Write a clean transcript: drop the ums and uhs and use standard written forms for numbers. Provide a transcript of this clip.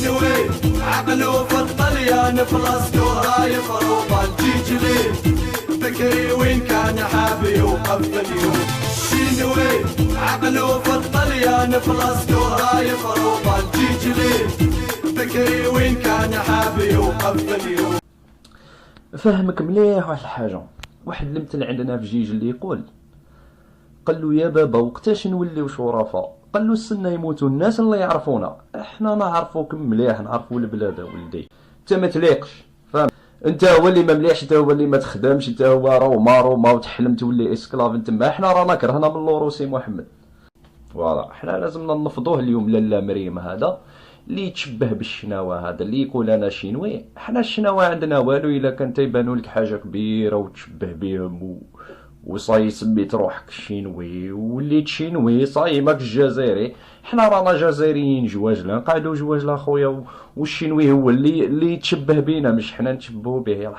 شينوي عقلو في الطليان فلسطو هاي فروضة الجيجلي بكري وين كان حابي وقف اليوم. شينوي عقلو في الطليان فلسطو هاي فروضة الجيجلي بكري وين كان حابي وقف اليوم. فهمك مليح واحد الحاجة. واحد المثل عندنا في جيج اللي يقول قال له يا بابا وقتاش نوليو شرفاء؟ قال له السنة يموتوا الناس اللي يعرفونا، احنا نعرفوك مليح نعرفو البلاد ولدي. انت ما تليقش فاهم، انت هو اللي ما مليحش، انت هو اللي ما تخدمش، انت هو روما وتحلم تولي اسكلاف انت. ما احنا رانا كرهنا من لوروسي محمد. فوالا احنا لازمنا نفضوه اليوم لالا مريم هذا اللي يتشبه بالشناوة، هذا اللي يقول انا شينوي. احنا الشناوة عندنا والو الا كان تيبانو لك حاجة كبيرة وتشبه بهم وصاي سميت روحك شينوي وليت شينوي صاي ماك الجزائري. حنا رانا جزائريين جواجلا نقعدو جواجلا خويا، والشينوي هو اللي يتشبه بينا مش حنا نتشبهو به. يلا